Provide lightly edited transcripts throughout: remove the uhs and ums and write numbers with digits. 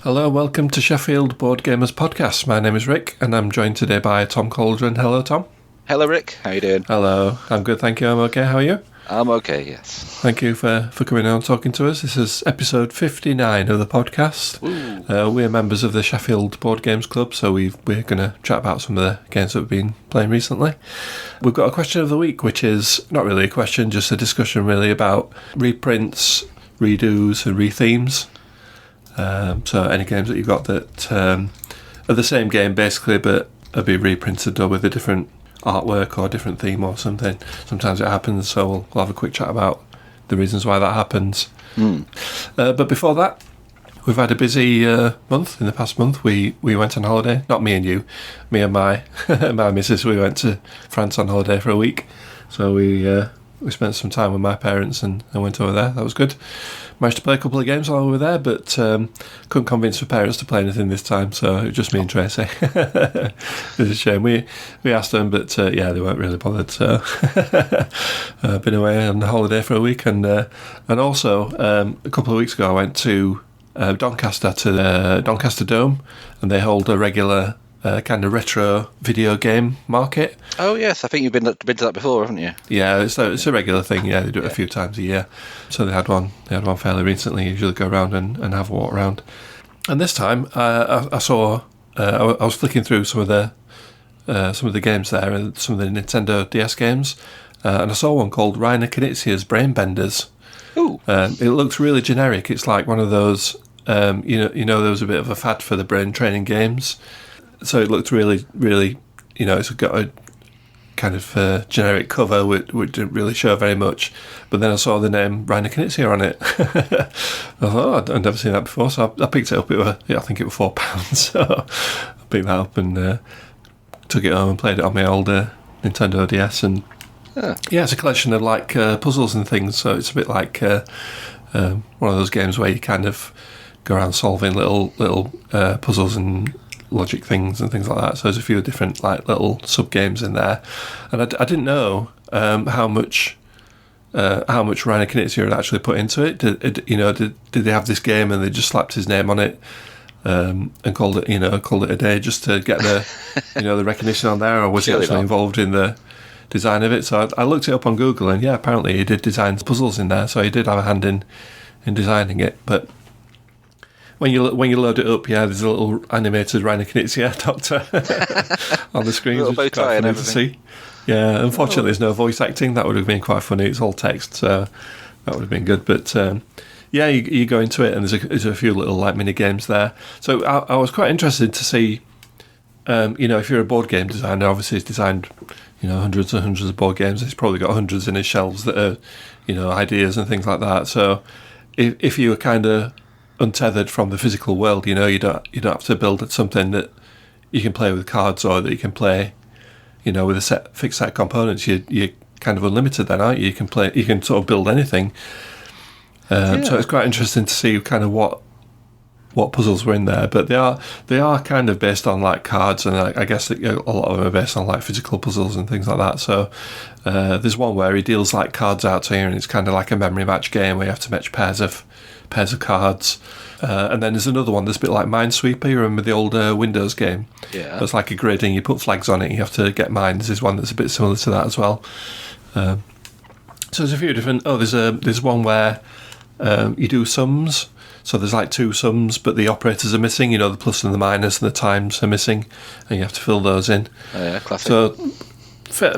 Hello, welcome to Sheffield Board Gamers Podcast. My name is Rick, and I'm joined today by Tom Coldron. Hello, Tom. Hello, Rick. How you doing? Hello. I'm good, thank you. I'm okay. How are you? I'm okay, yes. Thank you for coming on and talking to us. This is episode 59 of the podcast. We're members of the Sheffield Board Games Club, so we're going to chat about some of the games that we've been playing recently. We've got a question of the week, which is not really a question, just a discussion really about reprints, redos and rethemes. So any games that you've got that are the same game basically, but are being reprinted or with a different artwork or a different theme or something. Sometimes it happens, so we'll have a quick chat about the reasons why that happens. But before that, we've had a busy month. In the past month, we went on holiday. Not me and you, me and my my missus. We went to France on holiday for a week. So we spent some time with my parents and went over there. That was good. Managed to play a couple of games while we were there, but couldn't convince the parents to play anything this time, so it was just me and Tracy. It's a shame. We asked them, but they weren't really bothered. So been away on holiday for a week, and also a couple of weeks ago I went to Doncaster, to the Doncaster Dome, and they hold a regular kind of retro video game market. Oh yes, I think you've been to that before, haven't you? Yeah, it's a regular thing. Yeah, they do it a few times a year. So they had one fairly recently. Usually go around and have a walk around. And this time, I saw. I was flicking through some of the games there, and some of the Nintendo DS games, and I saw one called Reiner Knizia's Brainbenders. Ooh. It looks really generic. It's like one of those. There was a bit of a fad for the brain training games. So it looked really, really, it's got a kind of generic cover which didn't really show very much. But then I saw the name Reiner Knizia on it. I thought, I'd never seen that before, so I picked it up. I think it was £4. So I picked that up and took it home and played it on my old Nintendo DS. And it's a collection of like puzzles and things. So it's a bit like one of those games where you kind of go around solving little puzzles and logic things and things like that. So there's a few different like little sub games in there, and I didn't know how much Reiner Knizia had actually put into it. Did they have this game and they just slapped his name on it and called it a day just to get the the recognition on there, or was he actually involved in the design of it? So I looked it up on Google, and apparently he did design puzzles in there, so he did have a hand in designing it. But when you load it up, there's a little animated Reiner Knizia doctor on the screen, which is quite funny to see. Yeah, unfortunately, there's no voice acting. That would have been quite funny. It's all text, so that would have been good. But you go into it, and there's a few little like mini games there. So I was quite interested to see, if you're a board game designer, obviously he's designed hundreds and hundreds of board games. He's probably got hundreds in his shelves that are ideas and things like that. So if you were kind of untethered from the physical world, you don't have to build something that you can play with cards, or that you can play with a fixed set of components. You're kind of unlimited then, aren't you? You can sort of build anything. So it's quite interesting to see kind of what puzzles were in there, but they are kind of based on like cards, and I guess that a lot of them are based on like physical puzzles and things like that. So there's one where he deals like cards out to you, and it's kind of like a memory match game where you have to match pairs of cards. And then there's another one that's a bit like Minesweeper. You remember the old Windows game? Yeah. It's like a grid, and you put flags on it, and you have to get mines. There's one that's a bit similar to that as well. So there's a few different. There's one where you do sums. So there's like two sums, but the operators are missing. The plus and the minus and the times are missing, and you have to fill those in. Oh yeah, classic. So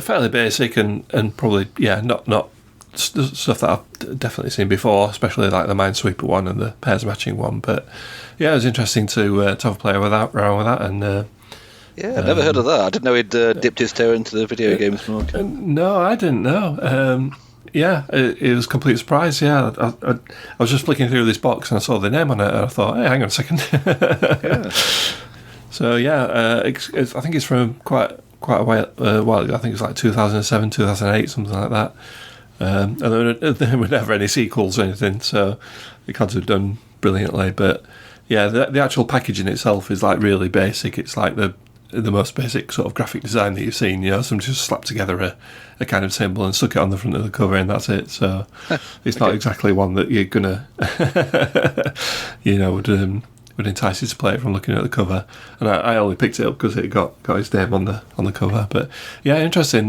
fairly basic, and probably not stuff that I've definitely seen before, especially like the Minesweeper one and the pairs matching one. But it was interesting to have a play around with that. And I've never heard of that. I didn't know he'd dipped his toe into the video games market. No, I didn't know. It was a complete surprise. I was just flicking through this box and I saw the name on it, and I thought, hey, hang on a second. So I think it's from quite a while. I think it's like 2007, 2008, something like that. And there were never any sequels or anything, so it can't have done brilliantly. But the actual packaging itself is like really basic. It's like the most basic sort of graphic design that you've seen. Someone just slapped together a kind of symbol and stuck it on the front of the cover, and that's it. So it's not exactly one that you're gonna would would entice you to play it from looking at the cover. And I only picked it up because it got his name on the cover. But yeah, interesting.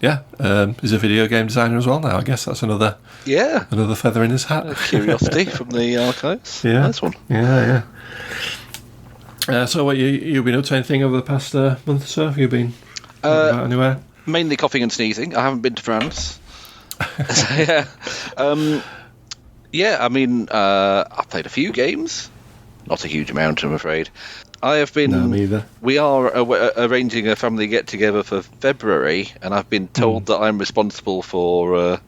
He's a video game designer as well now. I guess that's another feather in his hat. A curiosity from the archives. Yeah, nice one. Yeah. So, what you've been up to anything over the past month or so? Have you been anywhere? Mainly coughing and sneezing. I haven't been to France. So, yeah. I mean, I've played a few games. Not a huge amount, I'm afraid. I have been. No, me either. We are arranging a family get-together for February, and I've been told that I'm responsible for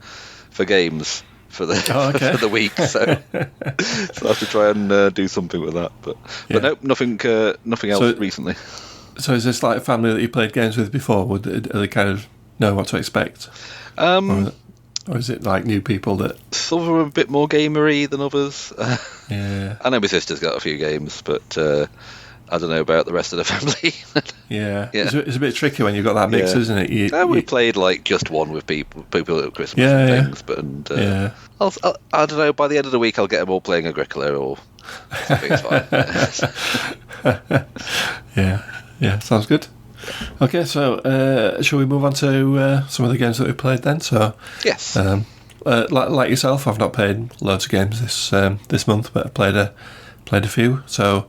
games for the for the week. So I have to try and do something with that. But nope, nothing else recently. So is this like a family that you played games with before? Do they kind of know what to expect? Or is it like new people that... Some of them are a bit more gamery than others. Yeah. I know my sister's got a few games, but I don't know about the rest of the family. Yeah. It's a bit tricky when you've got that mix, isn't it? We played like just one with people at Christmas and things. But I don't know, by the end of the week I'll get them all playing Agricola or something. It's fine. Yeah, sounds good. Okay, so shall we move on to some of the games that we played then? So yes, like yourself, I've not played loads of games this month, but I played a few. So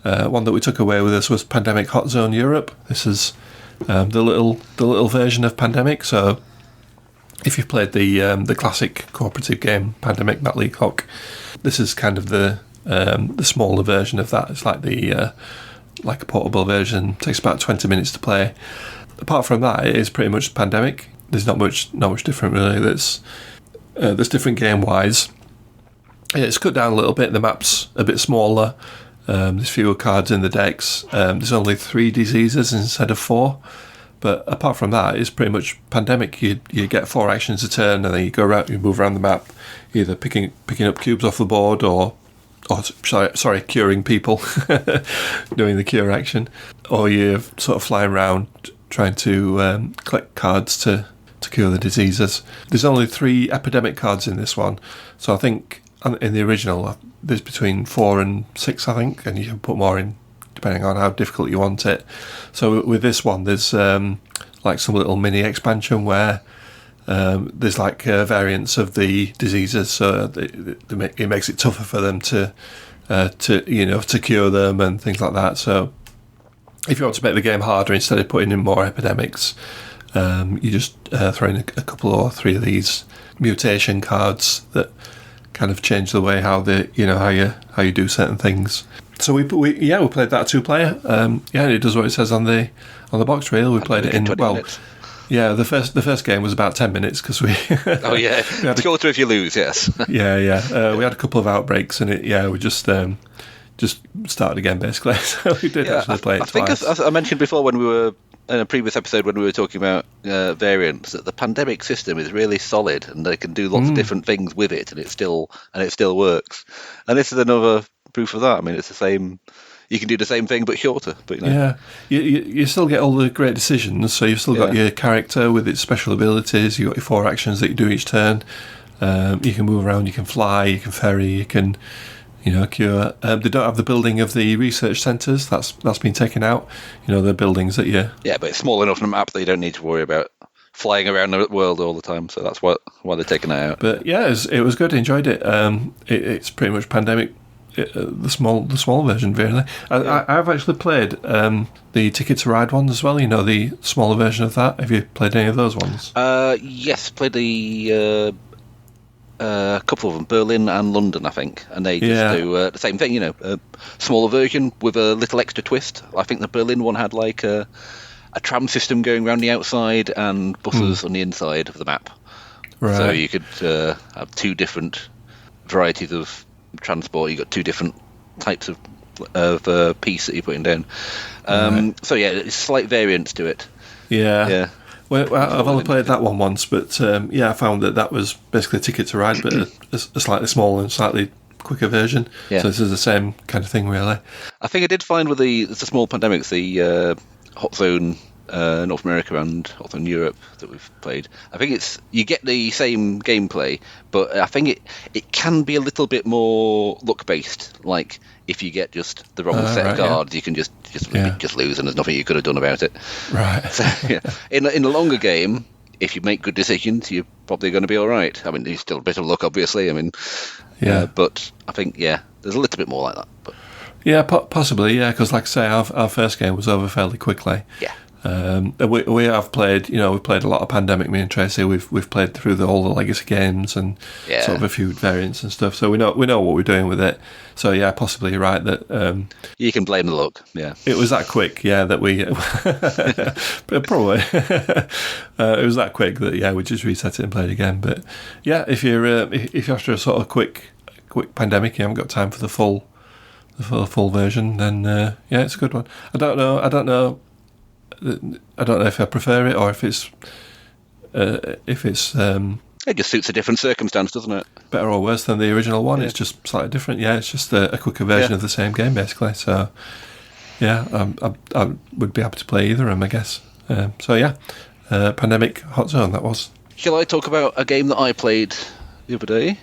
one that we took away with us was Pandemic Hot Zone Europe. This is the little version of Pandemic. So if you've played the classic cooperative game Pandemic, that League Hock, this is kind of the smaller version of that. It's like a portable version. Takes about 20 minutes to play. Apart from that, it is pretty much Pandemic. There's not much different really. There's different game wise. It's cut down a little bit. The map's a bit smaller. There's fewer cards in the decks. There's only 3 diseases instead of 4. But apart from that, it's pretty much Pandemic. You get 4 actions a turn, and then you go around. You move around the map, either picking up cubes off the board or curing people, doing the cure action, or you're sort of flying around trying to collect cards to cure the diseases. There's only 3 epidemic cards in this one, so I think in the original there's between 4 and 6, I think, and you can put more in depending on how difficult you want it. So with this one, there's like some little mini expansion where there's like variants of the diseases, so it makes it tougher for them to cure them and things like that. So if you want to make the game harder, instead of putting in more epidemics, you just throw in a couple or 3 of these mutation cards that kind of change the way how you do certain things. So we played that 2-player. And it does what it says on the box reel. We played it in 20 minutes. Yeah, the first game was about 10 minutes because we... Oh, yeah. Go through if you lose, yes. Yeah. We had a couple of outbreaks and we just started again, basically. So we did actually play it twice. I think I mentioned before when we were... In a previous episode when we were talking about variants, that the Pandemic system is really solid and they can do lots of different things with it and it still works. And this is another proof of that. I mean, it's the same... You can do the same thing but shorter. But Yeah, you still get all the great decisions. So you've still got your character with its special abilities. You've got your 4 actions that you do each turn. You can move around. You can fly. You can ferry. You can, cure. They don't have the building of the research centres. That's been taken out. The buildings that you... Yeah, but it's small enough on the map that you don't need to worry about flying around the world all the time. So that's why they're taking that out. But yeah, it was good. I enjoyed it. It's pretty much Pandemic. The small version, really. I've actually played the Ticket to Ride one as well. The smaller version of that. Have you played any of those ones? Yes, played a couple of them, Berlin and London, I think, and they just do the same thing. A smaller version with a little extra twist. I think the Berlin one had like a tram system going around the outside and buses on the inside of the map. Right. So you could have 2 different varieties of transport. You got 2 different types of piece that you're putting down. So yeah, it's slight variance to it. Yeah. Well, I've only played that one once, but I found that was basically a Ticket to Ride, but a slightly smaller and slightly quicker version. Yeah. So this is the same kind of thing, really. I think I did find with the small Pandemics, the Hot Zone North America and also in Europe that we've played. I think you get the same gameplay, but I think it can be a little bit more luck based. Like if you get just the wrong set of cards, you can just lose, and there's nothing you could have done about it. Right. So, in a longer game, if you make good decisions, you're probably going to be all right. I mean, there's still a bit of luck, obviously. I mean, but I think there's a little bit more like that. But yeah, possibly, yeah, because like I say, our first game was over fairly quickly. Yeah. We have played, we've played a lot of Pandemic. Me and Tracy, we've played through all the legacy games and sort of a few variants and stuff. So we know what we're doing with it. So yeah, possibly you're right that you can blame the luck. Yeah, it was that quick. Yeah, that we probably it was that quick that we just reset it and played again. But yeah, if you're after a sort of quick Pandemic, you haven't got time for the full version, then it's a good one. I don't know if I prefer it or if it's it just suits a different circumstance, doesn't it? Better or worse than the original one. Yeah. It's just slightly different. Yeah, it's just a quicker version of the same game, basically. So yeah, I would be happy to play either of them, I guess. Pandemic Hot Zone, that was. Shall I talk about a game that I played the other day?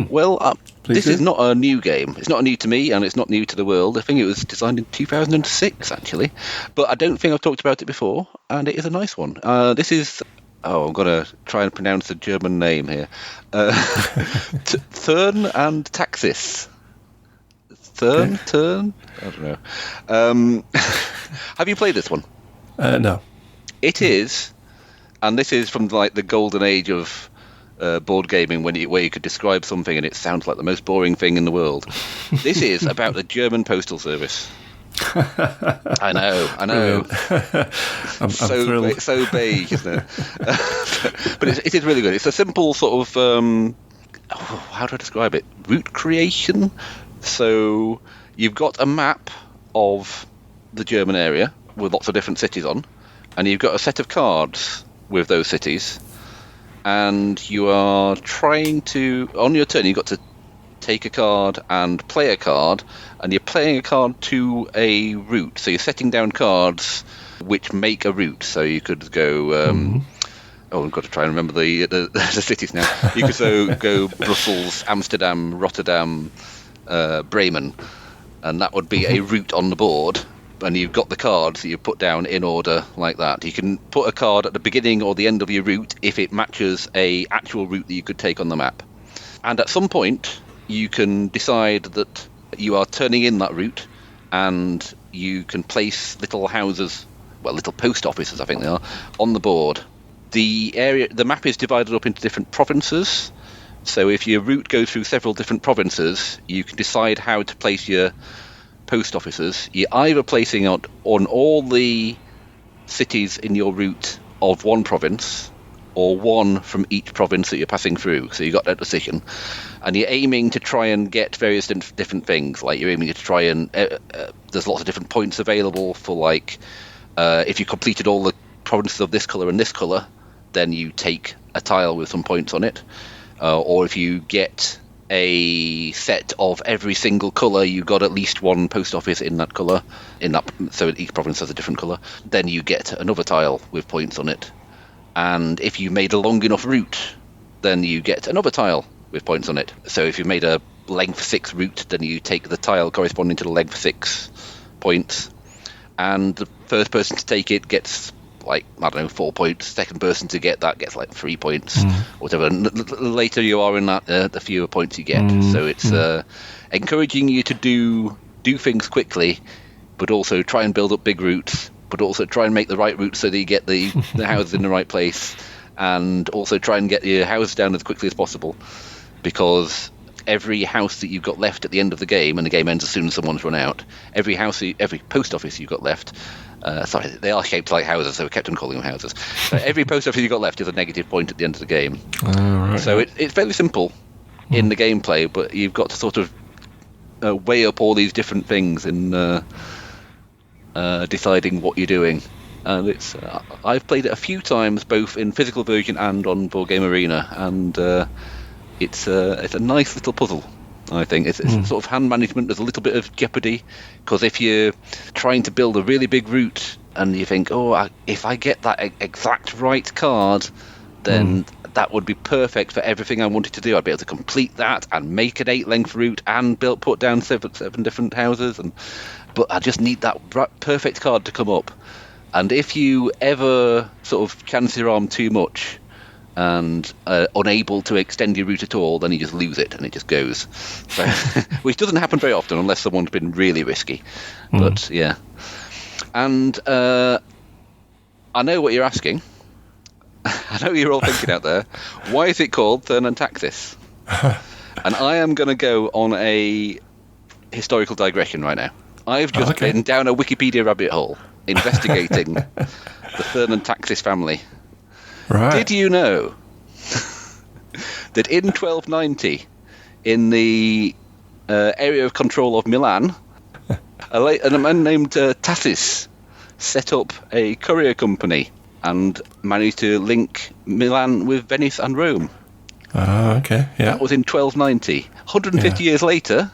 Well, this is not a new game. It's not new to me, and it's not new to the world. I think it was designed in 2006, actually. But I don't think I've talked about it before, and it is a nice one. This is... Oh, I'm going to try and pronounce the German name here. Thurn and Taxis. Thurn? I don't know. Have you played this one? No. It is, and this is from like the golden age of board gaming where you could describe something and it sounds like the most boring thing in the world. This is about the German postal service. I know. I'm thrilled. It's so vague, isn't it? But it is really good. It's a simple sort of how do I describe it? Route creation. So you've got a map of the German area with lots of different cities on, and you've got a set of cards with those cities, and you are trying to, on your turn, you've got to take a card and play a card, and you're playing a card to a route. So you're setting down cards which make a route. So you could go... Oh, I've got to try and remember the cities now. You could go Brussels, Amsterdam, Rotterdam, Bremen, and that would be a route on the board. And you've got the cards that you put down in order like that. You can put a card at the beginning or the end of your route if it matches a actual route that you could take on the map. And at some point, you can decide that you are turning in that route, and you can place little houses, well, little post offices, I think they are, on the board. The map is divided up into different provinces. So if your route goes through several different provinces, you can decide how to place your post offices. You're either placing out on all the cities in your route of one province, or one from each province that you're passing through. So you got that decision, and you're aiming to try and get various different things. Like you're aiming to try and there's lots of different points available for, like, if you completed all the provinces of this colour and this colour, then you take a tile with some points on it. Or if you get a set of every single colour, you got at least one post office in that colour, so each province has a different colour, then you get another tile with points on it. And if you made a long enough route, then you get another tile with points on it. So if you made a length 6 route, then you take the tile corresponding to the length 6 points. And the first person to take it gets, like, I don't know, 4 points. Second person to get that gets, like, 3 points, or whatever. And the later you are in that, the fewer points you get. So it's encouraging you to do things quickly, but also try and build up big routes, but also try and make the right route so that you get the houses in the right place, and also try and get your house down as quickly as possible, because every house that you've got left at the end of the game, and the game ends as soon as someone's run out, every post office you've got left, sorry, they are shaped like houses, so we kept on calling them houses. So every post office you've got left is a negative point at the end of the game. Right. So it's fairly simple in the gameplay, but you've got to sort of weigh up all these different things in deciding what you're doing. And it's I've played it a few times, both in physical version and on Board Game Arena, and it's a nice little puzzle. I think it's sort of hand management. There's a little bit of jeopardy, because if you're trying to build a really big route and you think, if I get that exact right card, then that would be perfect for everything I wanted to do. I'd be able to complete that and make an 8-length route and put down seven different houses. But I just need that perfect card to come up. And if you ever sort of chance your arm too much and unable to extend your route at all, then you just lose it and it just goes. So, which doesn't happen very often unless someone's been really risky. But yeah. And I know what you're asking. I know you're all thinking out there, why is it called Thurn and Taxis? And I am going to go on a historical digression right now. I've just been down a Wikipedia rabbit hole investigating the Thurn and Taxis family. Right. Did you know that in 1290, in the area of control of Milan, a man named Taxis set up a courier company and managed to link Milan with Venice and Rome. Okay, yeah. That was in 1290. 150 years later,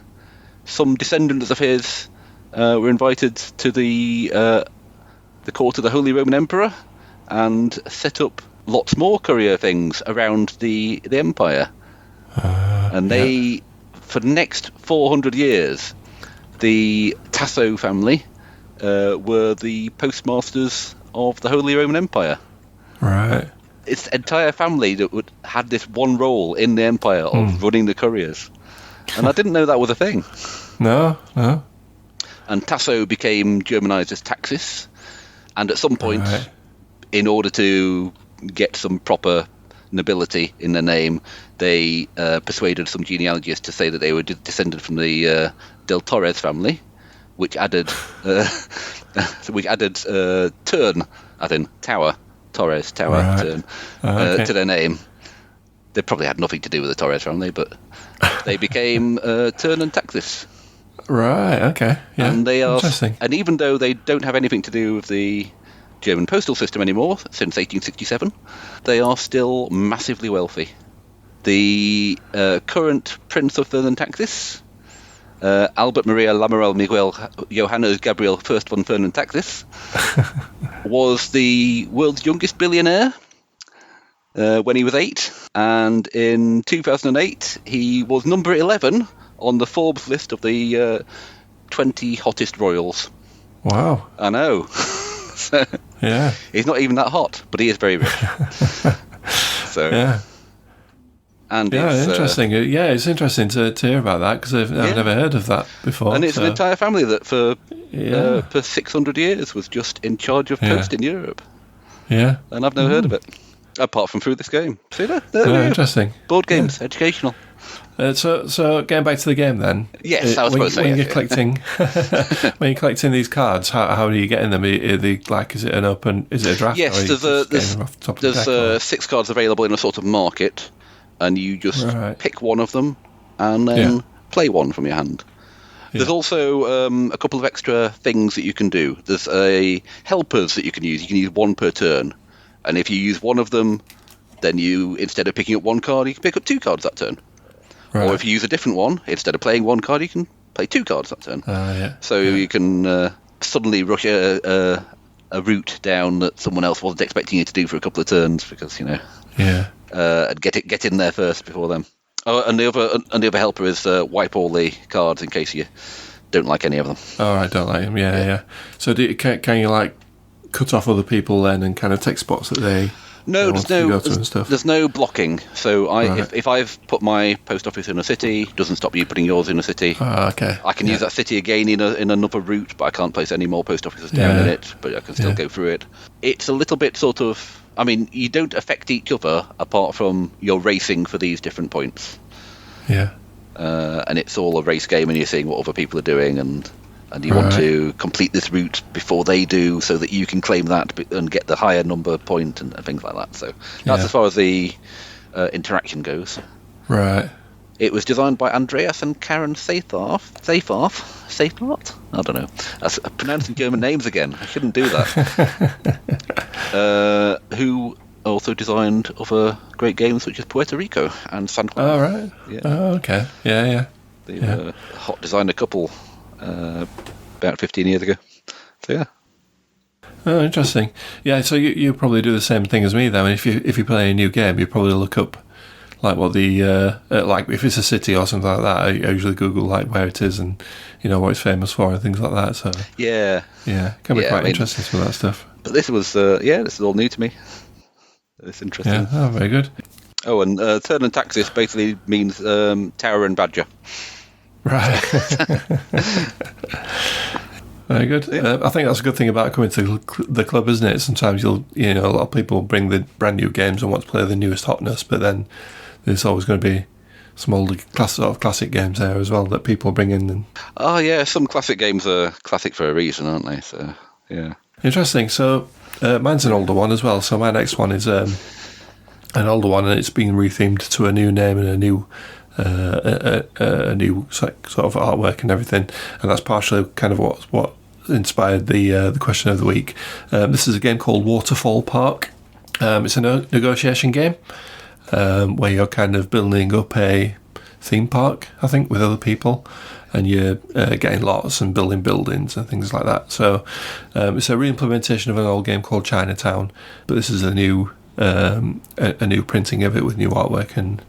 some descendants of his were invited to the court of the Holy Roman Emperor and set up lots more courier things around the empire. And they, for the next 400 years, the Tasso family were the postmasters of the Holy Roman Empire. Right. It's the entire family that had this one role in the empire of running the couriers. And I didn't know that was a thing. No. And Tasso became Germanized as Taxis. And at some point, in order to get some proper nobility in their name, they persuaded some genealogists to say that they were descended from the Del Torres family, which added Thurn, as in tower, Torres, tower, Thurn, to their name. They probably had nothing to do with the Torres family, but they became Thurn and Taxis. Right, okay. Yeah, and they are, interesting. And even though they don't have anything to do with the German postal system anymore, since 1867, they are still massively wealthy. The current Prince of Thurn and Taxis, Albert Maria Lamoral Miguel Johannes Gabriel First von Thurn and Taxis, was the world's youngest billionaire when he was 8, and in 2008 he was number 11 on the Forbes list of the 20 hottest royals. Wow. I know. So, yeah. He's not even that hot, but he is very rich. So yeah. And it's interesting. It's interesting to hear about that, because I've never heard of that before. And it's an entire family that for 600 years was just in charge of post in Europe. Yeah. And I've never heard of it, apart from through this game. See there? Interesting. Board games, educational. So getting back to the game then. Yes, I was supposed to say. When you're collecting, when you're collecting these cards, how are you getting them? Is it an open? Is it a draft? Yes, there's 6 cards available in a sort of market, and you just pick one of them and then play one from your hand. Yeah. There's also a couple of extra things that you can do. There's helpers that you can use. You can use one per turn, and if you use one of them, then you, instead of picking up one card, you can pick up 2 cards that turn. Right. Or if you use a different one, instead of playing one card, you can play 2 cards that turn. You can suddenly rush a route down that someone else wasn't expecting you to do for a couple of turns, because and get in there first before them. Oh, and the other helper is wipe all the cards in case you don't like any of them. Oh, I don't like them. Yeah. So can you like cut off other people then and kind of take spots that they? No, there's no blocking. So if I've put my post office in a city, it doesn't stop you putting yours in a city. Okay. I can use that city again in another route, but I can't place any more post offices down in it, but I can still go through it. It's a little bit sort of, I mean, you don't affect each other apart from you're racing for these different points. Yeah. And it's all a race game, and you're seeing what other people are doing, and you want to complete this route before they do, so that you can claim that and get the higher number point and things like that. So that's as far as the interaction goes. Right. It was designed by Andreas and Karen Seyfarth? I don't know. That's pronouncing German names again. I shouldn't do that. Who also designed other great games such as Puerto Rico and San Juan. Oh, right. Yeah. Oh, okay. Yeah. They were designed a couple about 15 years ago. So, yeah. Oh, interesting. Yeah, so you probably do the same thing as me, though. If you play a new game, you probably look up like what the like if it's a city or something like that. I usually Google like where it is and what it's famous for and things like that. So yeah, it can be quite interesting some of that stuff. But this was this is all new to me. It's interesting. Yeah, oh, very good. Oh, and Thurn and Taxis basically means tower and badger. Right. Very good. I think that's a good thing about coming to the club, isn't it? Sometimes a lot of people bring the brand new games and want to play the newest hotness, but then there's always going to be some older classic games there as well that people bring in. And... Oh yeah, some classic games are classic for a reason, aren't they? So yeah. Interesting. So mine's an older one as well. So my next one is an older one, and it's been rethemed to a new name and a new sort of artwork and everything, and that's partially kind of what inspired the question of the week. This is a game called Waterfall Park. It's a negotiation game where you're kind of building up a theme park, I think, with other people, and you're getting lots and building buildings and things like that. So it's a re-implementation of an old game called Chinatown, but this is a new printing of it with new artwork and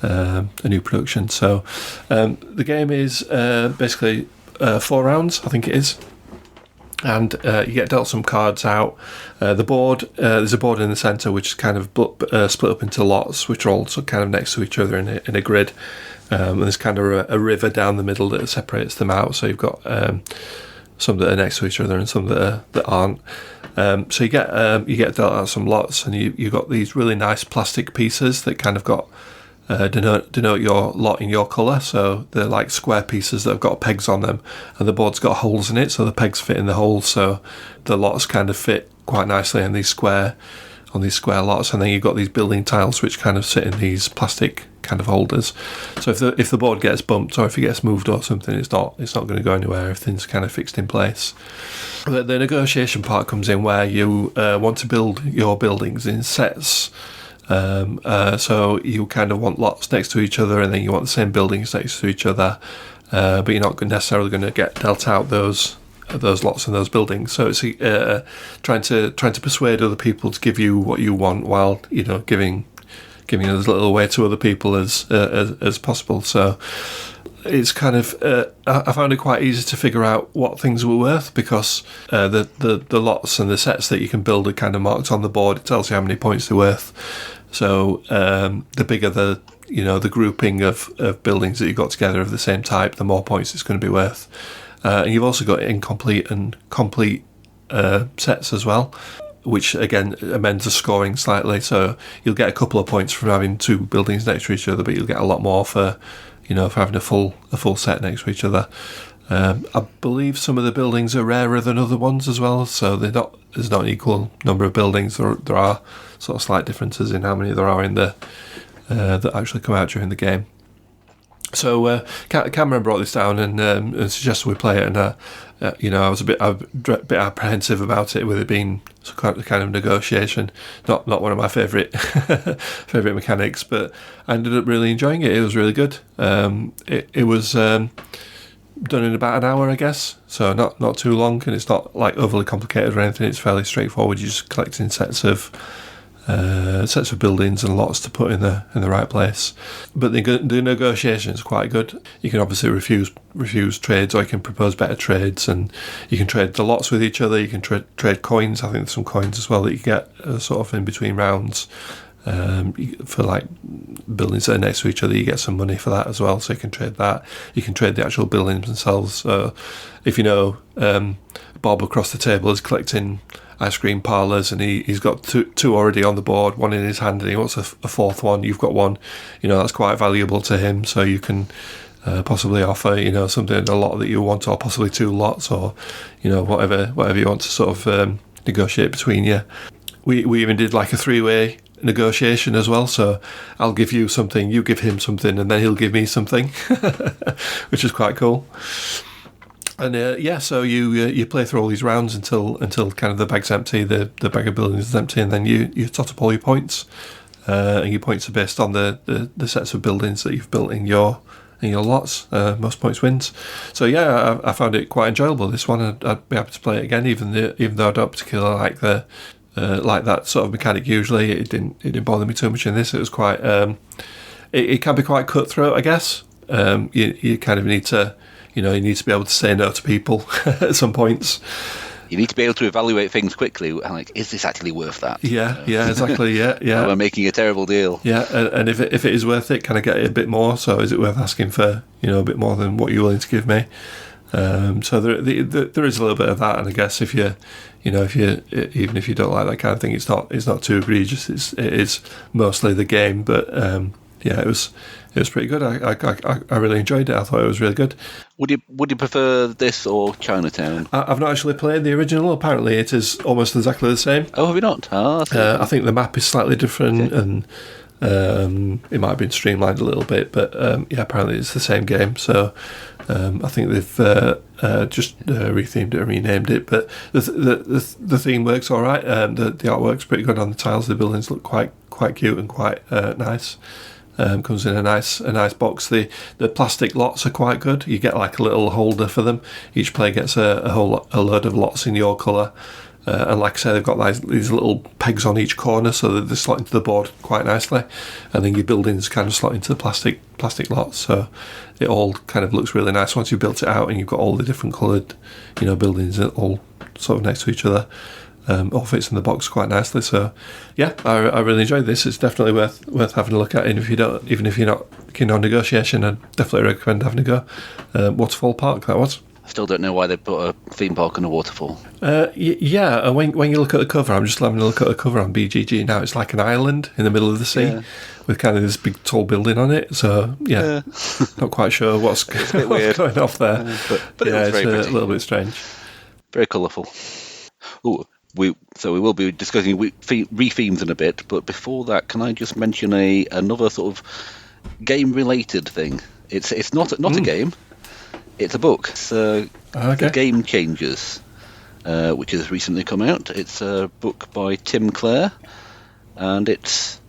a new production. So the game is basically 4 rounds, I think it is, and you get dealt some cards out. The board, there's a board in the centre which is kind of split up into lots, which are all kind of next to each other in a grid. And there's kind of a river down the middle that separates them out. So you've got some that are next to each other and some that aren't. So you get dealt out some lots, and you got these really nice plastic pieces that kind of got denote your lot in your colour. So they're like square pieces that have got pegs on them, and the board's got holes in it, so the pegs fit in the holes, so the lots kind of fit quite nicely in these square lots. And then you've got these building tiles which kind of sit in these plastic kind of holders. So if the board gets bumped or if it gets moved or something, it's not going to go anywhere. Everything's kind of fixed in place. The negotiation part comes in where you want to build your buildings in sets. So you kind of want lots next to each other, and then you want the same buildings next to each other, but you're not necessarily going to get dealt out those lots and those buildings. So it's trying to persuade other people to give you what you want, while giving as little away to other people as possible. So it's kind of I found it quite easy to figure out what things were worth, because the lots and the sets that you can build are kind of marked on the board. It tells you how many points they're worth. So the bigger the grouping of buildings that you've got together of the same type, the more points it's going to be worth. And you've also got incomplete and complete sets as well, which again amends the scoring slightly. So you'll get a couple of points from having 2 buildings next to each other, but you'll get a lot more for having a full set next to each other. I believe some of the buildings are rarer than other ones as well, so there's not an equal number of buildings. There are sort of slight differences in how many there are in the that actually come out during the game. So Cameron brought this down and suggested we play it, and I was a bit apprehensive about it, with it being kind of negotiation, not one of my favourite mechanics, but I ended up really enjoying it. It was really good. It was done in about an hour, I guess, so not too long, and it's not like overly complicated or anything. It's fairly straightforward. You're just collecting sets of buildings and lots to put in the right place. But the negotiation is quite good. You can obviously refuse trades, or you can propose better trades, and you can trade the lots with each other. You can trade coins. I think there's some coins as well that you get sort of in between rounds. For like buildings that are next to each other, you get some money for that as well, so you can trade that. You can trade the actual buildings themselves. So if Bob across the table is collecting ice cream parlours, and he's got two already on the board, one in his hand, and he wants a fourth one. You've got one, that's quite valuable to him, so you can possibly offer something, a lot that you want, or possibly 2 lots, or whatever you want to sort of negotiate between you. We even did like a 3-way negotiation as well, so I'll give you something, you give him something, and then he'll give me something, which is quite cool. And so you play through all these rounds until kind of the bag's empty, the bag of buildings is empty, and then you tot up all your points, and your points are based on the sets of buildings that you've built in your in your lots. Most points wins. So yeah, I found it quite enjoyable. This one, I'd be happy to play it again, even though I don't particularly like the like that sort of mechanic. Usually, it didn't bother me too much in this. It was quite. It can be quite cutthroat, I guess. You kind of need to, you need to be able to say no to people at some points. You need to be able to evaluate things quickly. Like, is this actually worth that? Yeah, exactly. Yeah. Am I making a terrible deal? Yeah, and if it is worth it, can I get it a bit more? So is it worth asking for, a bit more than what you're willing to give me? So there is a little bit of that, and I guess if you even if you don't like that kind of thing, it's not too egregious. It is mostly the game, but it was pretty good. I really enjoyed it. I thought it was really good. Would you prefer this or Chinatown? I've not actually played the original. Apparently, it is almost exactly the same. Oh, have you not? I think the map is slightly different, okay. And it might have been streamlined a little bit, but apparently it's the same game. So I think they've just rethemed it and renamed it. But the theme works all right. The artwork's pretty good on the tiles. The buildings look quite cute and quite nice. Comes in a nice box. The plastic lots are quite good. You get like a little holder for them. Each player gets a load of lots in your colour. And like I say, they've got these little pegs on each corner, so that they slot into the board quite nicely. And then your buildings kind of slot into the plastic lots, so it all kind of looks really nice once you've built it out and you've got all the different coloured, buildings all sort of next to each other. All fits in the box quite nicely. So yeah, I really enjoyed this. It's definitely worth having a look at. And even if you're not keen on negotiation, I'd definitely recommend having a go. Waterfall Park, that was. I still don't know why they put a theme park on a waterfall. Yeah, when you look at the cover, I'm just having a look at the cover on BGG now. It's like an island in the middle of the sea with kind of this big tall building on it. So not quite sure what's it's a bit weird. going off there. But it's a little bit strange. Very colourful. Ooh. We will be discussing Rethemes in a bit, but before that, can I just mention another sort of game-related thing? It's not a game. It's a book. It's The Game Changers, which has recently come out. It's a book by Tim Clare, and it's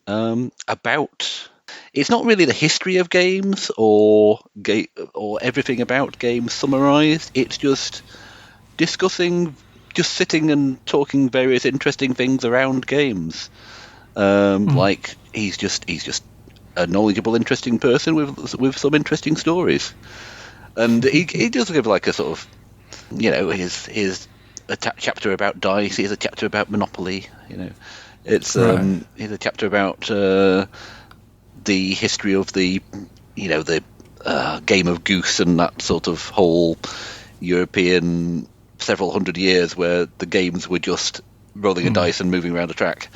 about. It's not really the history of games or everything about games summarised. It's just discussing. Just sitting and talking various interesting things around games. Like he's just a knowledgeable, interesting person with some interesting stories, and he does give like a sort of, his a chapter about dice. He has a chapter about Monopoly. It's he's a chapter about the history of the game of Goose and that sort of whole European. Several hundred years where the games were just rolling a dice and moving around a track.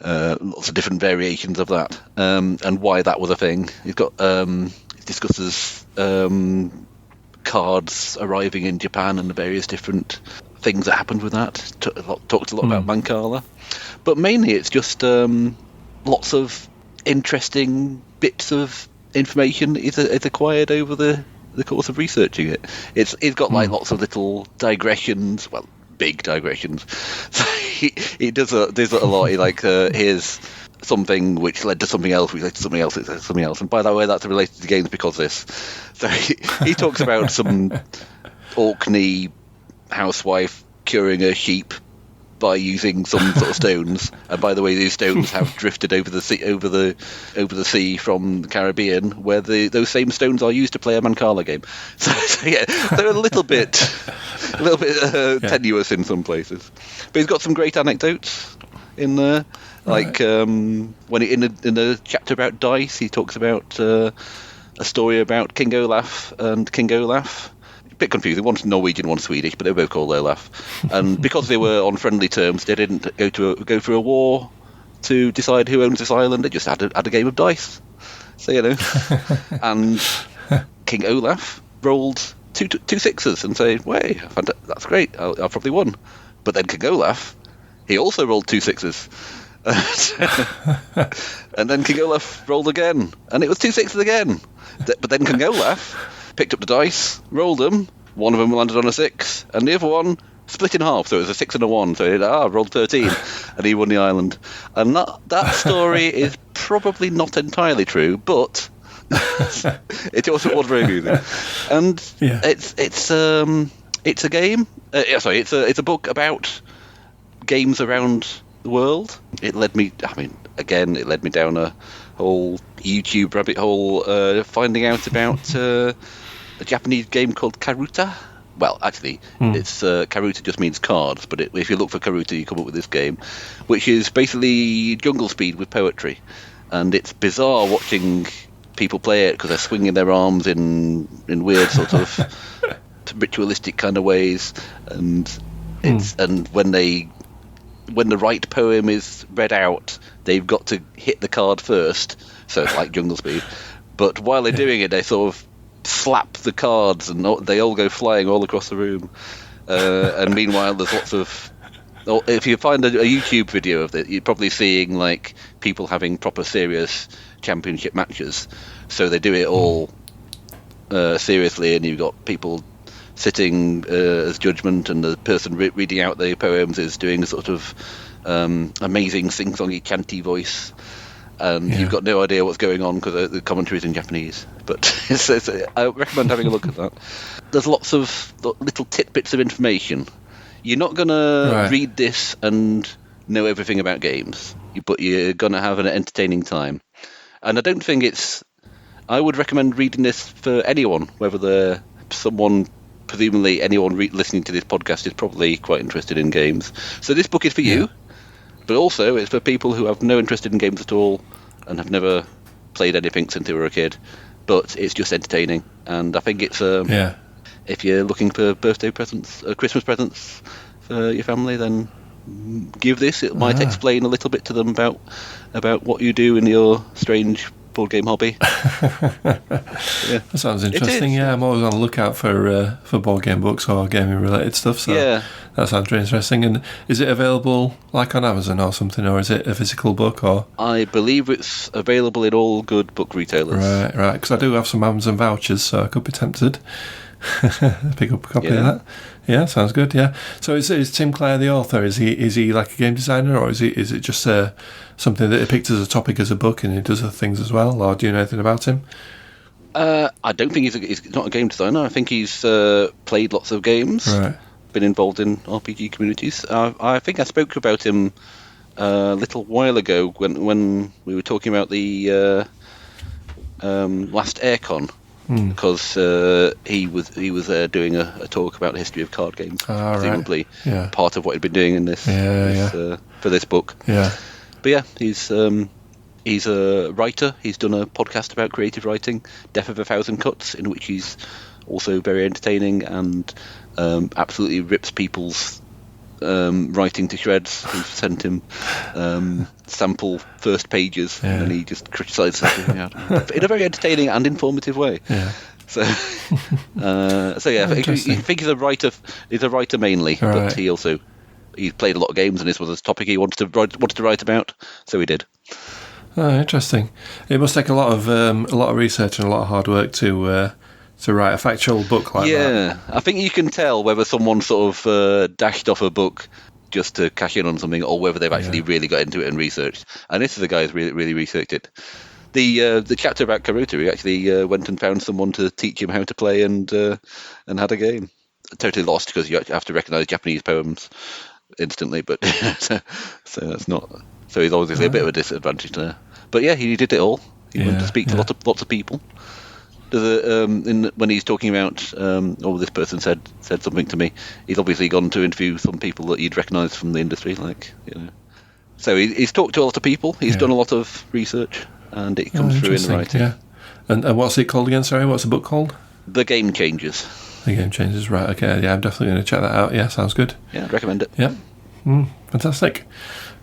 Lots of different variations of that, and why that was a thing. He's got he discusses cards arriving in Japan and the various different things that happened with that. Talked a lot about Mancala, but mainly it's just lots of interesting bits of information is acquired over the course of researching it. It's got like lots of little digressions, well, big digressions. So he does a lot. He here's something which led to something else, which led to something else, which led to something else. And by the way, that's related to games because this. So he talks about some Orkney housewife curing her sheep by using some sort of stones, and by the way, these stones have drifted over the sea from the Caribbean, where those same stones are used to play a Mancala game. So yeah, they're a little bit tenuous in some places, but he's got some great anecdotes in there. Like when in the chapter about dice, he talks about a story about King Olaf and King Olaf. Bit confusing. One's Norwegian, one's Swedish, but they were both called Olaf. And because they were on friendly terms, they didn't go through a war to decide who owns this island. They just had a game of dice. So and King Olaf rolled two sixes and said, "Way, that's great. I've probably won." But then King Olaf, he also rolled 2 6s. And then King Olaf rolled again, and it was 2 6s again. But then King Olaf picked up the dice, rolled them. One of them landed on a 6, and the other one split in half. So it was a 6 and a 1. So he rolled 13, and he won the island. And that story is probably not entirely true, but It also was very amusing, and it's a game. It's a book about games around the world. It led me. It led me down a whole YouTube rabbit hole, finding out about a Japanese game called Karuta. Well, actually, it's Karuta just means cards, but if you look for Karuta, you come up with this game, which is basically Jungle Speed with poetry, and it's bizarre watching people play it because they're swinging their arms in weird sort of ritualistic kind of ways, and when the right poem is read out, they've got to hit the card first, so it's like Jungle Speed. But while they're doing it, they sort of slap the cards and they all go flying all across the room. And meanwhile, there's lots of... If you find a YouTube video of it, you're probably seeing like people having proper serious championship matches. So they do it all seriously, and you've got people sitting as judgment, and the person reading out the poems is doing a sort of amazing sing-songy chanty voice, and you've got no idea what's going on because the commentary is in Japanese. But I recommend having a look at that. There's lots of little tidbits of information. You're not going to read this and know everything about games, but you're going to have an entertaining time. And I don't think I would recommend reading this for anyone, whether they're someone... Presumably anyone listening to this podcast is probably quite interested in games. So this book is for you, but also it's for people who have no interest in games at all and have never played anything since they were a kid, but it's just entertaining. And I think it's if you're looking for birthday presents, Christmas presents for your family, then give this. It might explain a little bit to them about what you do in your strange board game hobby. That sounds interesting. Yeah, I'm always on the lookout for board game books or gaming related stuff, so that sounds really interesting. And is it available like on Amazon or something, or is it a physical book? Or I believe it's available in all good book retailers. Right, because I do have some Amazon vouchers, so I could be tempted. Pick up a copy of that. Yeah, sounds good. Yeah. So is Tim Clare the author? Is he like a game designer, or is it just something that he picked as a topic as a book, and he does other things as well? Or do you know anything about him? I don't think he's not a game designer. I think he's played lots of games. Right. Been involved in RPG communities. I think I spoke about him a little while ago when we were talking about the last Aircon. Because he was doing a talk about the history of card games, presumably part of what he'd been doing in this for this book. Yeah, but yeah, he's a writer. He's done a podcast about creative writing, Death of a Thousand Cuts, in which he's also very entertaining and absolutely rips people's writing to shreds. Who've sent him sample first pages, and he just criticises everything out in a very entertaining and informative way. Yeah. So I think he's a writer. He's a writer mainly, but he's played a lot of games, and this was a topic he wanted to write about, so he did. Oh, interesting. It must take a lot of research and a lot of hard work to write a factual book like that. Yeah, I think you can tell whether someone sort of dashed off a book just to cash in on something, or whether they've actually really got into it and researched. And this is a guy who's really, really researched it. The chapter about Karuta, he actually went and found someone to teach him how to play and had a game. Totally lost because you have to recognise Japanese poems instantly, but so that's not. So he's obviously a bit of a disadvantage there. But yeah, he did it all. He went to speak to lots of people. When he's talking about, this person said something to me. He's obviously gone to interview some people that you'd recognise from the industry, So he's talked to a lot of people. He's done a lot of research, and it comes through in the writing. Yeah. And what's it called again? Sorry, what's the book called? The Game Changers. The Game Changers, right? Okay, yeah, I'm definitely going to check that out. Yeah, sounds good. Yeah, I'd recommend it. Yeah, fantastic.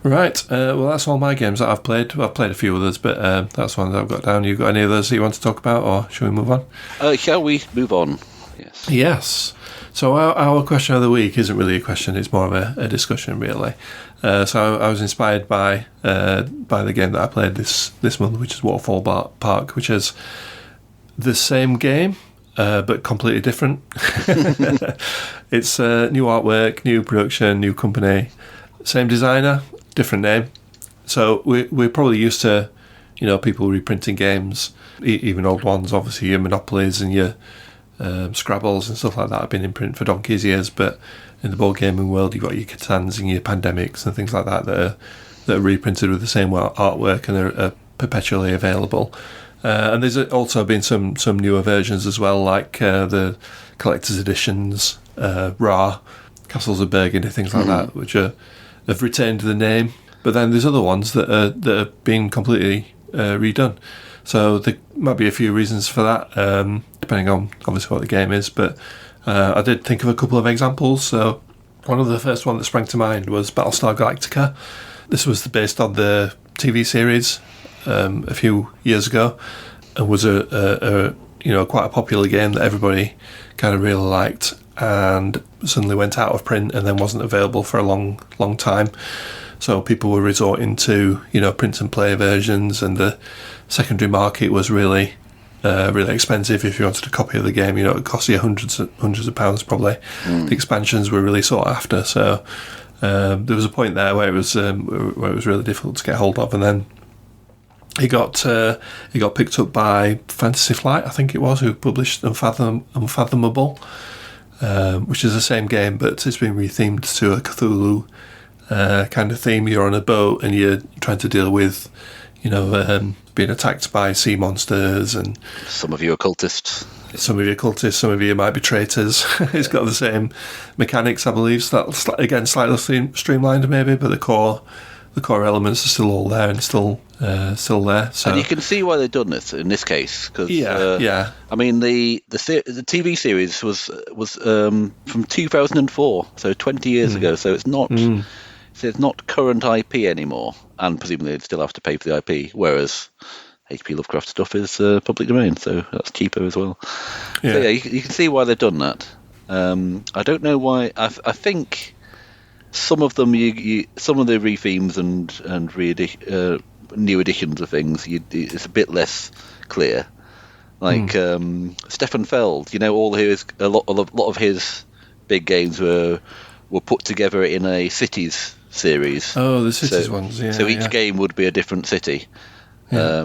Right, well, that's all my games that I've played. Well, I've played a few others, but that's one that I've got down. You got any others that you want to talk about, or shall we move on? Shall we move on? Yes. Yes. So our question of the week isn't really a question; it's more of a discussion, really. So I was inspired by the game that I played this month, which is Waterfall Park, which is the same game but completely different. It's new artwork, new production, new company, same designer, different name. So we're probably used to people reprinting games, even old ones. Obviously, your Monopolies and your Scrabbles and stuff like that have been in print for donkey's years. But in the board gaming world, you've got your Catans and your Pandemics and things like that that are reprinted with the same artwork and are perpetually available. And there's also been some newer versions as well, like the collector's editions, Ra, Castles of Burgundy, things like that, which have retained the name. But then there's other ones that are being completely redone. So there might be a few reasons for that, depending on obviously what the game is. But I did think of a couple of examples. So one of the first one that sprang to mind was Battlestar Galactica. This was based on the TV series a few years ago, and was a quite a popular game that everybody kind of really liked, and suddenly went out of print and then wasn't available for a long time. So people were resorting to print and play versions, and the secondary market was really expensive. If you wanted a copy of the game, it cost you hundreds of pounds probably. The expansions were really sought after, so there was a point there where it was really difficult to get hold of, and then he got picked up by Fantasy Flight, I think it was, who published Unfathomable, which is the same game, but it's been rethemed to a Cthulhu kind of theme. You're on a boat and you're trying to deal with, being attacked by sea monsters, and some of you are cultists. Some of you might be traitors. It's got the same mechanics, I believe. So that's, again, slightly streamlined maybe, but the core elements are still all there and still there. So. And you can see why they've done this in this case, because I mean the TV series was from 2004, so 20 years ago. So it's not current IP anymore, and presumably they'd still have to pay for the IP. Whereas H.P. Lovecraft stuff is public domain, so that's cheaper as well. Yeah, so you can see why they've done that. I don't know why. I think some of them, some of the rethemes and new editions of things, it's a bit less clear. Like Stefan Feld, a lot of his big games were put together in a cities series. Oh, the cities ones, yeah. So each game would be a different city. Yeah.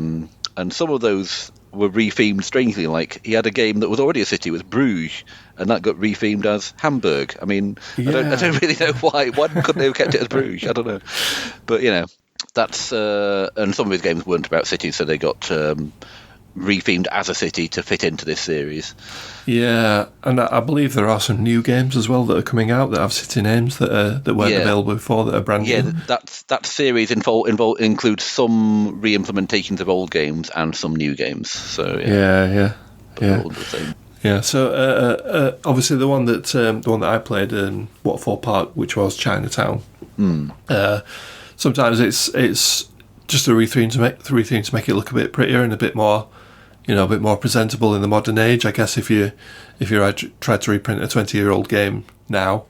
And some of those were rethemed strangely. Like, he had a game that was already a city, it was Bruges, and that got rethemed as Hamburg. I mean, I don't really know why. Why couldn't they have kept it as Bruges? I don't know. But, that's... and some of his games weren't about cities, so they got rethemed as a city to fit into this series. Yeah, and I believe there are some new games as well that are coming out that have city names that weren't available before, that are brand new. Yeah, that series includes some re-implementations of old games and some new games. So yeah. Yeah, so obviously the one that I played in Waterfall Park, which was Chinatown. Sometimes it's just a retheme to make it look a bit prettier and a bit more, a bit more presentable in the modern age. I guess if you tried to reprint a 20-year-old game now,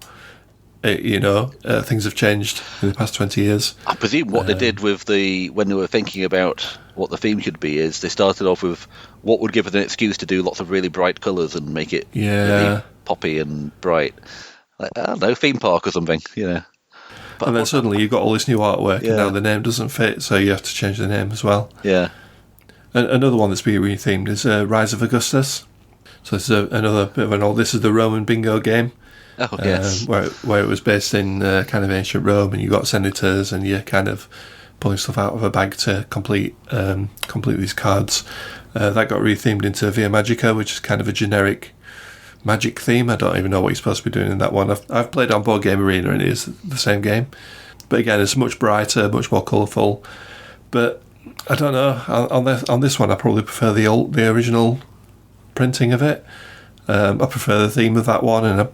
things have changed in the past 20 years. I presume what they did when they were thinking about what the theme should be is they started off with what would give it an excuse to do lots of really bright colours and make it really poppy and bright. Like, I don't know, theme park or something, But and then suddenly you've got all this new artwork, and now the name doesn't fit, so you have to change the name as well. Yeah. And another one that's being rethemed is Rise of Augustus. So this is another bit of an old... This is the Roman bingo game. Oh, yes. Where it was based in kind of ancient Rome, and you got senators, and you're kind of pulling stuff out of a bag to complete these cards. That got rethemed into Via Magica, which is kind of a generic magic theme. I don't even know what you're supposed to be doing in that one. I've played on Board Game Arena, and it is the same game. But again, it's much brighter, much more colourful. But I don't know. On this one, I probably prefer the original printing of it. I prefer the theme of that one, and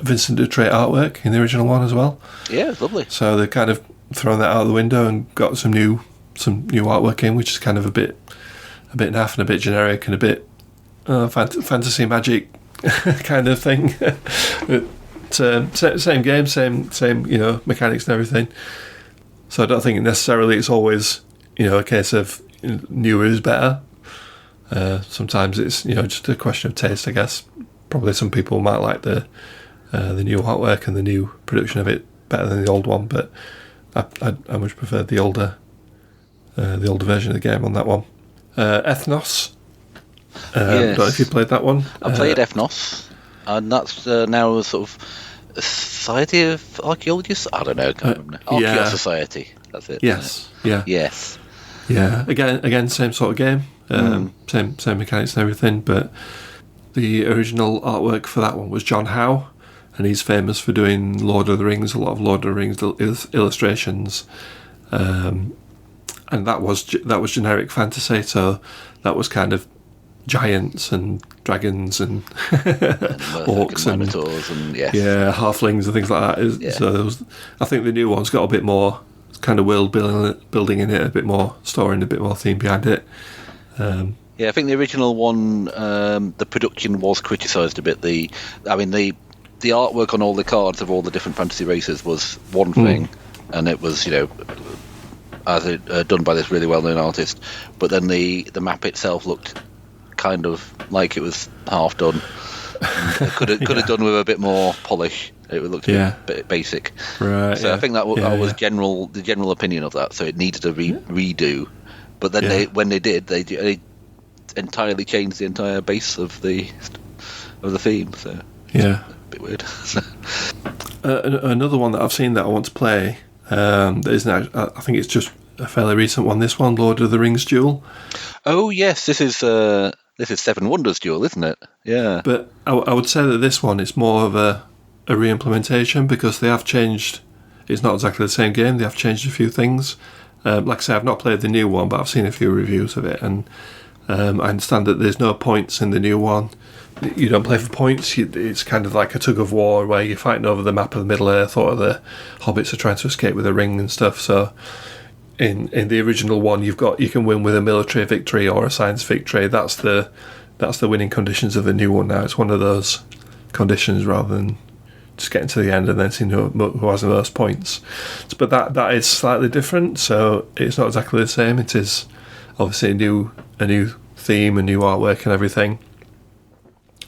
Vincent Dutrait artwork in the original one as well. Yeah, it's lovely. So they've kind of thrown that out of the window and got some new artwork in, which is kind of a bit naff and a bit generic and a bit fantasy magic kind of thing. Same game, same mechanics and everything. So I don't think necessarily it's always a case of newer is better. Sometimes it's just a question of taste, I guess. Probably some people might like the new artwork and the new production of it better than the old one, but I much prefer the older the older version of the game on that one. Ethnos. Don't know if you played that one. I played Ethnos, and that's now a sort of Society of Archaeologists. I don't know. I can't remember. Archaeo Society. That's it. Yes. Yeah. Yes. Yeah. Again, same sort of game. Same mechanics and everything. But the original artwork for that one was John Howe, and he's famous for doing Lord of the Rings. A lot of Lord of the Rings illustrations. And that was generic fantasy, so that was kind of giants and dragons and orcs and minotaurs and halflings and things like that. So I think the new one's got a bit more kind of world building in it, a bit more story and a bit more theme behind it. I think the original one, the production was criticised a bit. The artwork on all the cards of all the different fantasy races was one thing, and it was done by this really well-known artist, but then the map itself looked kind of like it was half done. Could have done with a bit more polish. It looked a bit basic. Right. So I think that was the general opinion of that. So it needed a redo. But then when they did, they entirely changed the entire base of the theme. So a bit weird. Another one that I've seen that I want to play. That isn't. I think it's just a fairly recent one. This one, Lord of the Rings Duel. Oh yes, this is Seven Wonders Duel, isn't it? Yeah. But I would say that this one is more of a re-implementation because they have changed. It's not exactly the same game. They have changed a few things. Like I say, I've not played the new one, but I've seen a few reviews of it, and I understand that there's no points in the new one. You don't play for points. It's kind of like a tug of war where you're fighting over the map of the Middle Earth, or the hobbits are trying to escape with a ring and stuff. So in the original one, you can win with a military victory or a science victory. That's the winning conditions of the new one now. It's one of those conditions rather than just getting to the end and then seeing who has the most points. But that is slightly different. So it's not exactly the same. It is obviously a new theme, a new artwork, and everything.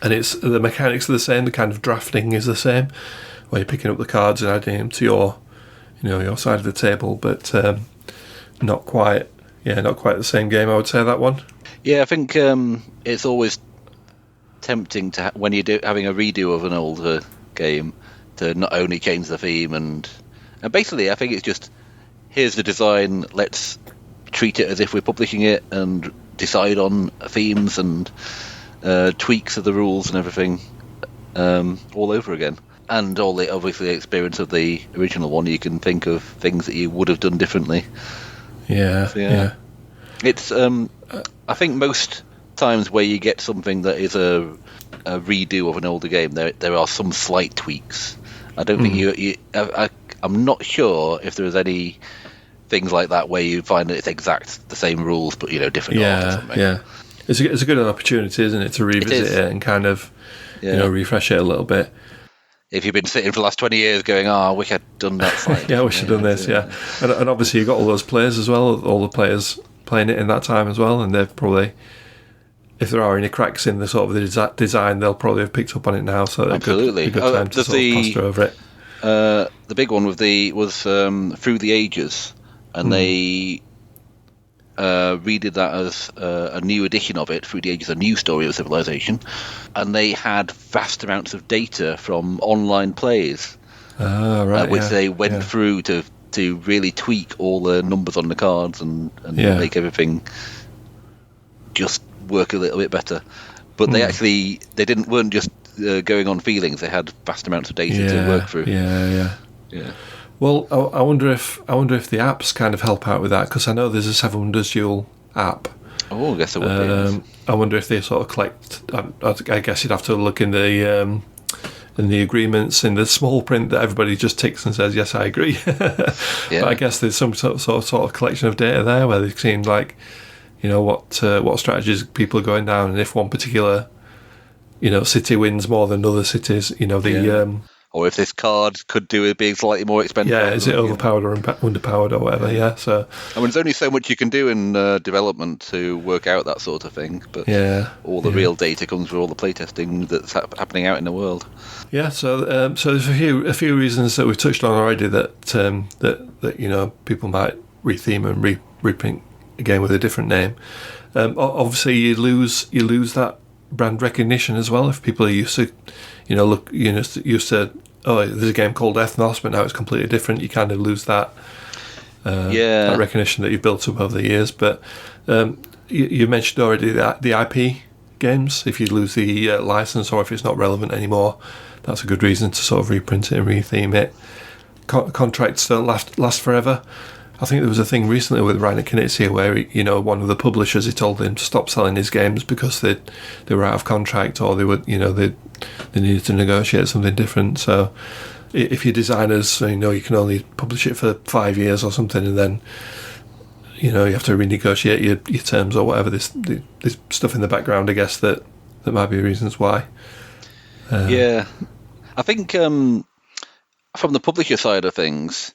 And the mechanics are the same. The kind of drafting is the same, where you're picking up the cards and adding them to your side of the table, but not quite the same game. I would say that one. Yeah, I think it's always tempting to when you're having a redo of an older game to not only change the theme and basically I think it's just here's the design. Let's treat it as if we're publishing it and decide on themes and tweaks of the rules and everything all over again. And all the obviously experience of the original one, you can think of things that you would have done differently. Yeah. It's I think most times where you get something that is a redo of an older game, there are some slight tweaks. I don't think I'm not sure if there's any things like that where you find that it's exact the same rules but different art or something. Yeah. It's a good opportunity, isn't it, to revisit it and kind of refresh it a little bit. If you've been sitting for the last 20 years going, I wish I'd done that side. I wish I'd done this, And obviously you've got all those players as well, all the players playing it in that time as well, and they've probably, if there are any cracks in the sort of the design, they'll probably have picked up on it now, so absolutely. A good time to sort of plaster over it. The big one was Through the Ages, and they redid that as a new edition of it, Through the Ages, a new story of civilization, and they had vast amounts of data from online plays, which they went through to really tweak all the numbers on the cards and make everything just work a little bit better. But they actually weren't just going on feelings; they had vast amounts of data to work through. Yeah. Well, I wonder if the apps kind of help out with that, because I know there's a Seven Wonders Duel app. Oh, I guess it would be. I wonder if they sort of collect. I guess you'd have to look in the agreements in the small print that everybody just ticks and says yes, I agree. But I guess there's some sort of collection of data there where they've seen what strategies people are going down, and if one particular city wins more than other cities, or if this card could do with being slightly more expensive. Yeah, is it overpowered or underpowered or whatever, So there's only so much you can do in development to work out that sort of thing, but all the real data comes from all the playtesting that's happening out in the world. Yeah, so there's a few reasons that we've touched on already that people might retheme and reprint a game with a different name. Obviously, you lose that brand recognition as well. If people are used to, used to, oh, there's a game called Ethnos, but now it's completely different. You kind of lose that that recognition that you've built up over the years. But you mentioned already the IP games. If you lose the license or if it's not relevant anymore, that's a good reason to sort of reprint it and retheme it. Contracts don't last forever. I think there was a thing recently with Reiner Knizia where one of the publishers, he told him to stop selling his games because they were out of contract, or they needed to negotiate something different. So if your designers, you can only publish it for 5 years or something, and then you have to renegotiate your terms or whatever. This stuff in the background, I guess that might be reasons why. I think from the publisher side of things,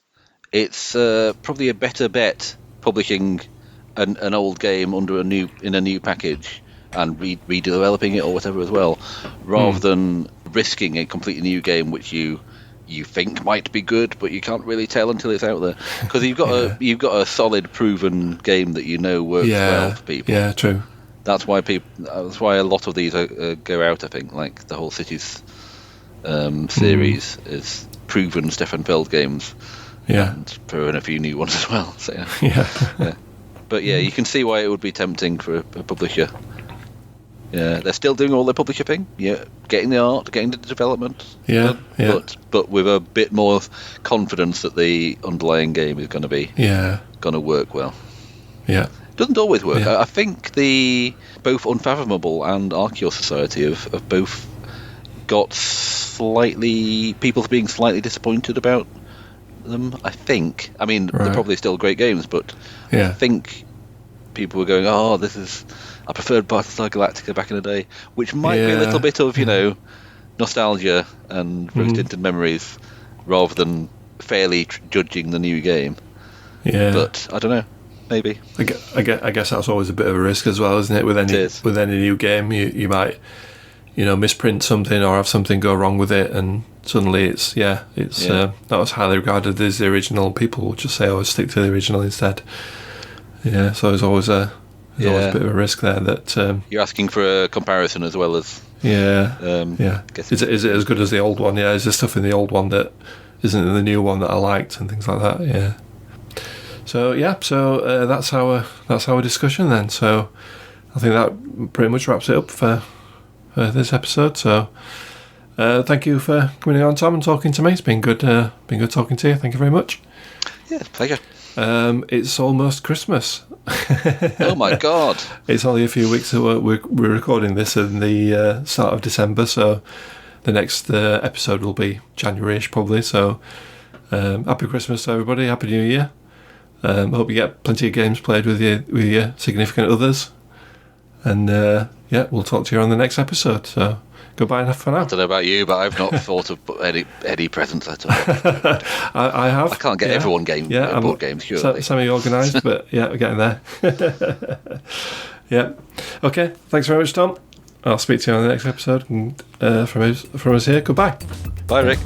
it's probably a better bet publishing an old game in a new package and redeveloping it or whatever as well, rather than risking a completely new game which you think might be good, but you can't really tell until it's out there, because you've got a solid, proven game that works well for people. Yeah, true. That's why a lot of these go out. I think, like the whole Cities series is proven Stefan Feld games. Yeah, and throw in a few new ones as well. So yeah. But you can see why it would be tempting for a publisher. Yeah, they're still doing all their publisher thing. Yeah, getting the art, getting the development. Yeah. But with a bit more confidence that the underlying game is going to work well. Yeah. Doesn't always work. Yeah. I think both Unfathomable and Archaeos Society have both got people being slightly disappointed about them. I think. I mean, they're probably still great games, but I think people were going, I preferred Battlestar Galactica back in the day, which might be a little bit of nostalgia and rose-tinted memories, rather than fairly judging the new game. Yeah, but I don't know. Maybe. I guess that's always a bit of a risk as well, isn't it? With any new game, you might misprint something or have something go wrong with it, and suddenly it's not as highly regarded as the original. People will just say, "Oh, stick to the original instead." Yeah, so there's always a bit of a risk there that you're asking for a comparison as well as Is it as good as the old one? Yeah, is there stuff in the old one that isn't in the new one that I liked and things like that? Yeah. So that's our discussion then. So I think that pretty much wraps it up for this episode. So thank you for coming on, Tom, and talking to me. It's been good talking to you. Thank you very much. Yeah, it's a pleasure. It's almost Christmas. Oh my God! It's only a few weeks that we're recording this in the start of December, so the next episode will be January-ish probably. So happy Christmas to everybody. Happy New Year. Hope you get plenty of games played with your significant others. And we'll talk to you on the next episode. So goodbye and have fun. I don't know about you, but I've not thought of any presents at all. I have. I can't get everyone board games, surely. Semi-organised, but we're getting there. Yeah. Okay. Thanks very much, Tom. I'll speak to you on the next episode. And from us here, goodbye. Bye, Rick.